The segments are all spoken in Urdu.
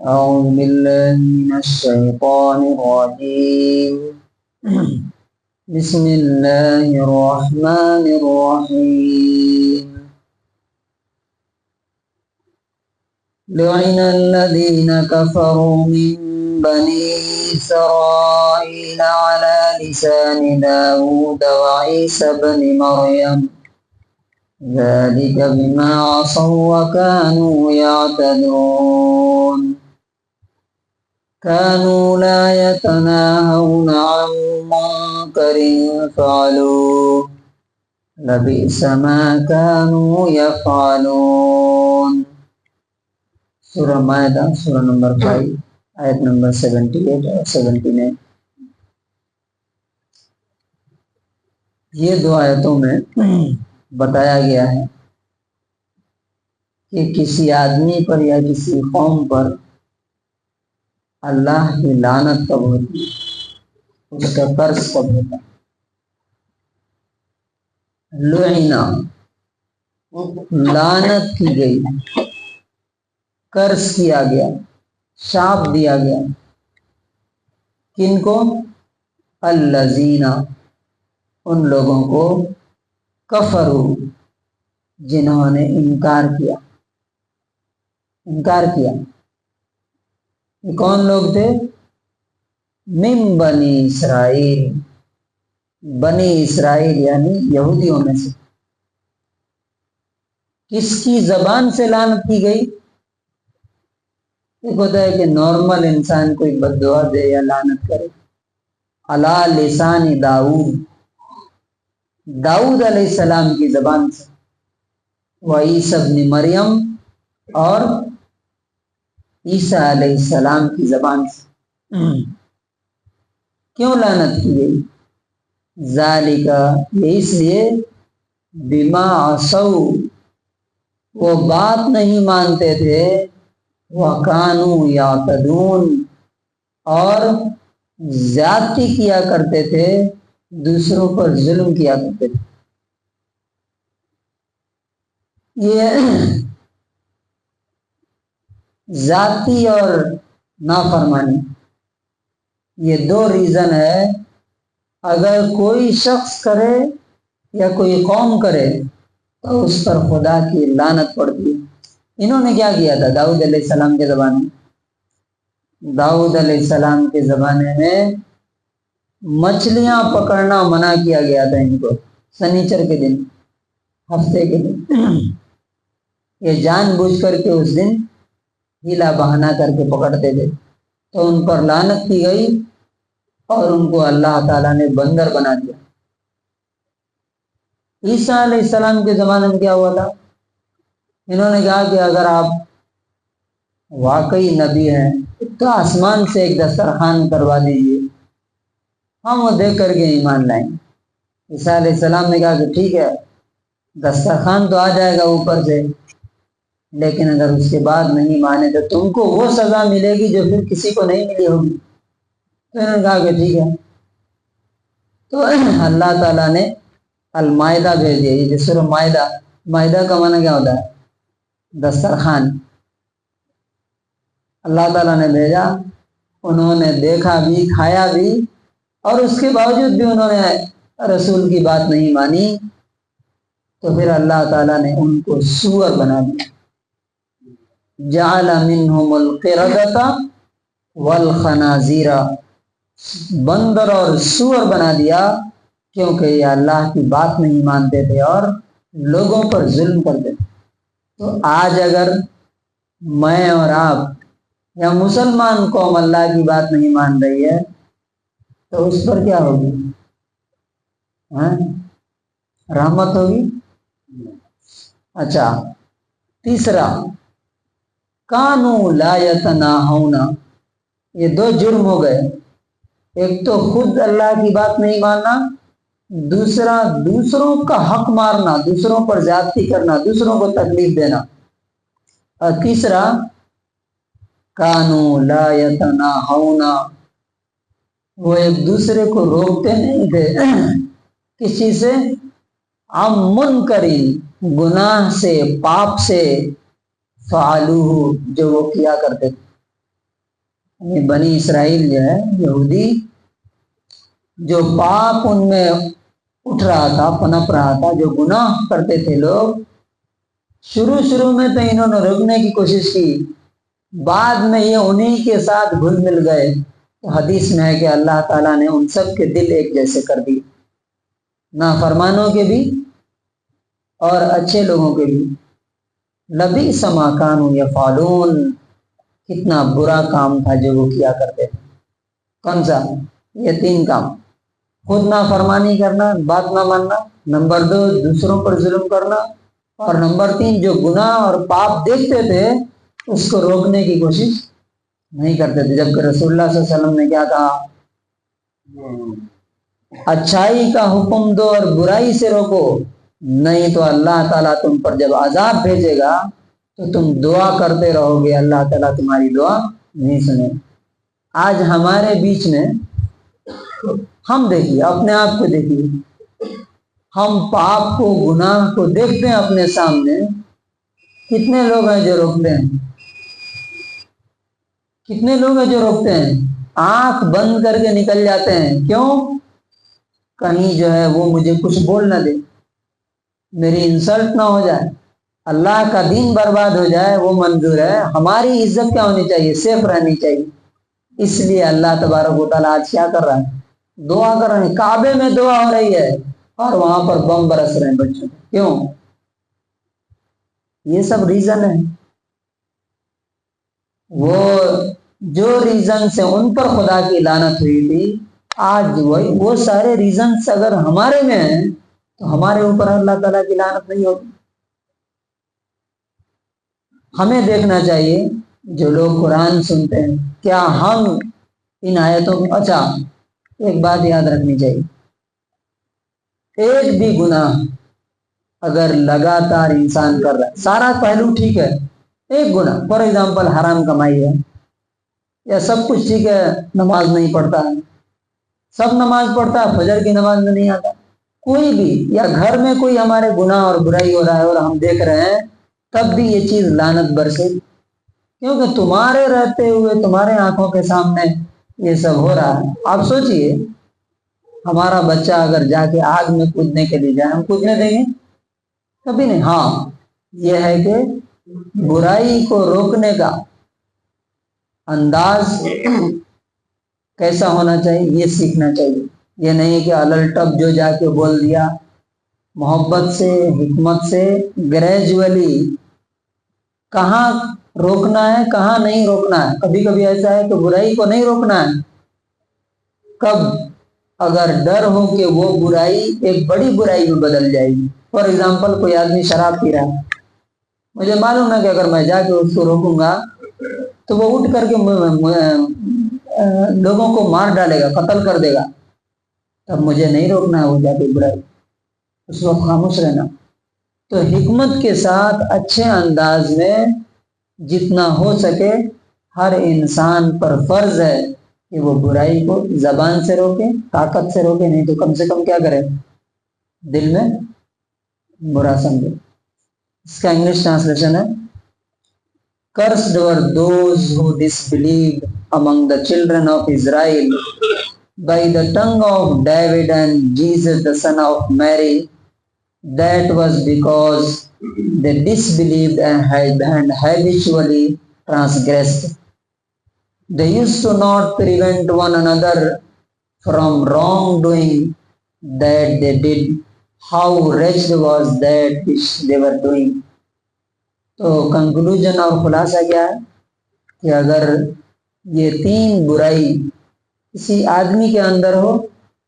أعوذ بالله من الشيطان الرجيم بسم الله الرحمن الرحيم لعن الذين كفروا من بني إسرائيل على لسان داود وعيسى بن مريم ذلك بما عصوا وكانوا يعتدون كانوا لا يتناهون عن منكر فعلوه لبئس ما كانوا يفعلون. سورہ مائدہ سورہ نمبر 5 آیت نمبر 78 اور 79. یہ دو آیتوں میں بتایا گیا ہے کہ کسی آدمی پر یا کسی قوم پر اللہ کی لعنت کب ہوتی ہے، اس کا قرض کب ہوتا ہے. لعنا لعنت کی گئی، قرض کیا گیا، شاپ دیا گیا. کن کو؟ الذین، ان لوگوں کو، کفروا، جنہوں نے انکار کیا. یہ کون لوگ تھے؟ من بنی اسرائیل، بنی اسرائیل یعنی یہودیوں میں سے. کس کی زبان سے لعنت کی گئی؟ ایک ہوتا ہے کہ نارمل انسان کوئی بد دعا دے یا لعنت کرے. علی لسان داؤد، داؤد علیہ السلام کی زبان سے. وعیسی ابن مریم، اور عیسیٰ علیہ السلام کی زبان سے. کیوں لعنت کی گئی؟ ذالک، یہ اس لیے، بما عصوا، وہ بات نہیں مانتے تھے، وَكَانُوا يَعْتَدُونَ، اور زیادتی کیا کرتے تھے، دوسروں پر ظلم کیا کرتے تھے. یہ ذاتی اور نافرمانی، یہ دو ریزن ہے. اگر کوئی شخص کرے یا کوئی قوم کرے تو اس پر خدا کی لعنت پڑتی ہے. انہوں نے کیا کیا تھا داؤد علیہ السلام کے زمانے میں؟ داؤد علیہ السلام کے زمانے میں مچھلیاں پکڑنا منع کیا گیا تھا ان کو. سنیچر کے دن، ہفتے کے دن، یہ جان بوجھ کر کے اس دن ہیلا بہانہ کر کے پکڑتے تھے. تو ان پر لعنت کی گئی اور ان کو اللہ تعالیٰ نے بندر بنا دیا. عیسیٰ علیہ السلام کے زمانے میں کیا ہوا تھا؟ انہوں نے کہا کہ اگر آپ واقعی نبی ہیں تو آسمان سے ایک دسترخوان کروا دیجیے، ہم وہ دیکھ کر کے ایمان لائیں گے. عیسیٰ علیہ السلام نے کہا کہ ٹھیک ہے، دسترخوان تو آ جائے گا اوپر سے، لیکن اگر اس کے بعد نہیں مانے تو تم کو وہ سزا ملے گی جو پھر کسی کو نہیں ملی ہوگی. تو انہوں نے کہا کہ ٹھیک ہے. تو اللہ تعالیٰ نے المائدہ بھیج دیا. یہ سورہ مائدہ، مائدہ کا معنی کیا ہوتا ہے؟ دسترخوان. اللہ تعالیٰ نے بھیجا، انہوں نے دیکھا بھی، کھایا بھی، اور اس کے باوجود بھی انہوں نے رسول کی بات نہیں مانی. تو پھر اللہ تعالیٰ نے ان کو سور بنا دیا. جعل منہم القردۃ والخنازیر، بندر اور سور بنا دیا، کیونکہ یہ اللہ کی بات نہیں مانتے تھے اور لوگوں پر ظلم کرتے تھے. تو آج اگر میں اور آپ یا مسلمان قوم اللہ کی بات نہیں مان رہی ہے تو اس پر کیا ہوگی؟ رحمت ہوگی. اچھا، تیسرا، کانوا لا یتناہون، یہ دو جرم ہو گئے. ایک تو خود اللہ کی بات نہیں ماننا، دوسرا دوسروں کا حق مارنا، دوسروں پر زیادتی کرنا، دوسروں کو تکلیف دینا. اور تیسرا، کانوا لا یتناہون، وہ ایک دوسرے کو روکتے نہیں تھے. کس چیز سے؟ عن منکر، گناہ سے، پاپ سے، فعلوہ، جو وہ کیا کرتے تھے. یہ بنی اسرائیل جو ہے یہودی، جو پاپ ان میں اٹھ رہا تھا، پنپ رہا تھا، جو گناہ کرتے تھے لوگ، شروع میں تو انہوں نے روکنے کی کوشش کی، بعد میں یہ انہی کے ساتھ گھل مل گئے۔ تو حدیث میں ہے کہ اللہ تعالیٰ نے ان سب کے دل ایک جیسے کر دیے، نافرمانوں کے بھی اور اچھے لوگوں کے بھی۔ لبئس ما کانوا یفعلون، کتنا برا کام تھا جو وہ کیا کرتے تھے۔ کون سا؟ یہ 3 کام: خود نافرمانی کرنا، بات نہ ماننا، نمبر 2 دوسروں پر ظلم کرنا، اور نمبر 3 جو گناہ اور پاپ دیکھتے تھے اس کو روکنے کی کوشش نہیں کرتے تھے، جبکہ رسول اللہ صلی اللہ علیہ وسلم نے کیا کہا؟ اچھائی کا حکم دو اور برائی سے روکو، نہیں تو اللہ تعالیٰ تم پر جب عذاب بھیجے گا تو تم دعا کرتے رہو گے، اللہ تعالیٰ تمہاری دعا نہیں سنے۔ آج ہمارے بیچ میں ہم دیکھیے، اپنے آپ کو دیکھیے، ہم پاپ کو، گناہ کو دیکھتے ہیں اپنے سامنے، کتنے لوگ ہیں جو روکتے ہیں؟ کتنے لوگ ہیں جو روکتے ہیں؟ آنکھ بند کر کے نکل جاتے ہیں۔ کیوں؟ کہیں جو ہے وہ مجھے کچھ بول نہ دے، میری انسلٹ نہ ہو جائے، اللہ کا دین برباد ہو جائے، وہ منظور ہے۔ ہماری عزت کیا ہونی چاہیے؟ سیف رہنی چاہیے۔ اس لیے اللہ تبارک و تعالیٰ آج کیا کر رہا ہے؟ دعا کر رہے ہیں، کعبے میں دعا ہو رہی ہے اور وہاں پر بم برس رہے ہیں بچوں۔ کیوں؟ یہ سب ریزن ہے۔ وہ جو ریزن سے ان پر خدا کی لعنت ہوئی تھی، آج وہ سارے ریزنز اگر ہمارے میں ہیں تو ہمارے اوپر اللہ تعالیٰ کی لعنت نہیں ہوگی۔ ہمیں دیکھنا چاہیے جو لوگ قرآن سنتے ہیں، کیا ہم ان آیتوں میں، اچھا ایک بات یاد رکھنی چاہیے، ایک بھی گناہ اگر لگاتار انسان کر رہا ہے، سارا پہلو ٹھیک ہے، ایک گناہ فار ایگزامپل حرام کمائی ہے، یا سب کچھ ٹھیک ہے، نماز نہیں پڑھتا ہے، سب نماز پڑھتا ہے، فجر کی نماز میں نہیں آتا، کوئی بھی، یا گھر میں کوئی ہمارے گناہ اور برائی ہو رہا ہے اور ہم دیکھ رہے ہیں، تب بھی یہ چیز لعنت برسے، کیونکہ تمہارے رہتے ہوئے تمہارے آنکھوں کے سامنے یہ سب ہو رہا ہے۔ آپ سوچئے، ہمارا بچہ اگر جا کے آگ میں کودنے کے لیے جائے، ہم کودنے دیں گے؟ کبھی نہیں۔ ہاں، یہ ہے کہ برائی کو روکنے کا انداز کیسا ہونا چاہیے یہ سیکھنا چاہیے۔ یہ نہیں کہ الٹب جو جا کے بول دیا، محبت سے، حکمت سے، گریجولی کہاں روکنا ہے، کہاں نہیں روکنا ہے۔ کبھی کبھی ایسا ہے کہ برائی کو نہیں روکنا ہے، کب؟ اگر ڈر ہو کہ وہ برائی ایک بڑی برائی میں بدل جائے گی۔ فار ایگزامپل کوئی آدمی شراب پی رہا ہے، مجھے معلوم ہے کہ اگر میں جا کے اس کو روکوں گا تو وہ اٹھ کر کے لوگوں کو مار ڈالے گا، قتل کر دے گا، تب مجھے نہیں روکنا ہے وہ جا کے برائی، اس وقت خاموش رہنا۔ تو حکمت کے ساتھ اچھے انداز میں جتنا ہو سکے ہر انسان پر فرض ہے کہ وہ برائی کو زبان سے روکے، طاقت سے روکے، نہیں تو کم سے کم کیا کرے؟ دل میں برا سمجھے۔ اس کا انگلش ٹرانسلیشن ہے Cursed were those who disbelieved among the children of Israel by the tongue of David and Jesus the son of Mary. That was because they disbelieved and habitually transgressed. They used to not prevent one another from wrongdoing that they did. How wretched was that which they were doing. تو کنکلوژن اور خلاصہ کیا ہے کہ اگر یہ 3 برائی کسی آدمی کے اندر ہو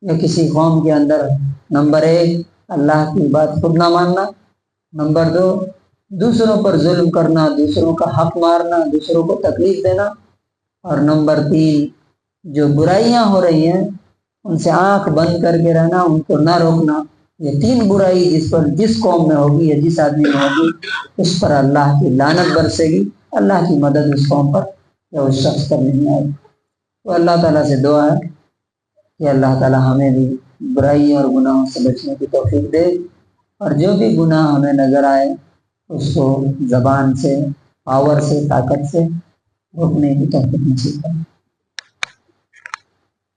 یا کسی قوم کے اندر ہو، نمبر 1 اللہ کی بات خود نہ ماننا، نمبر 2 دوسروں پر ظلم کرنا، دوسروں کا حق مارنا، دوسروں کو تکلیف دینا، اور نمبر 3 جو برائیاں ہو رہی ہیں ان سے آنکھ بند کر کے رہنا، ان کو نہ روکنا۔ یہ 3 برائی جس قوم میں ہوگی یا جس آدمی میں ہوگی، اس پر اللہ کی لعنت برسے گی، اللہ کی مدد اس قوم پر یا اس شخص پر نہیں آئے گی۔ تو اللہ تعالیٰ سے دعا ہے کہ اللہ تعالیٰ ہمیں بھی برائی اور گناہوں سے بچنے کی توفیق دے، اور جو بھی گناہ ہمیں نظر آئے اس کو زبان سے، پاور سے، طاقت سے روکنے کی توفیق نصیب کرے۔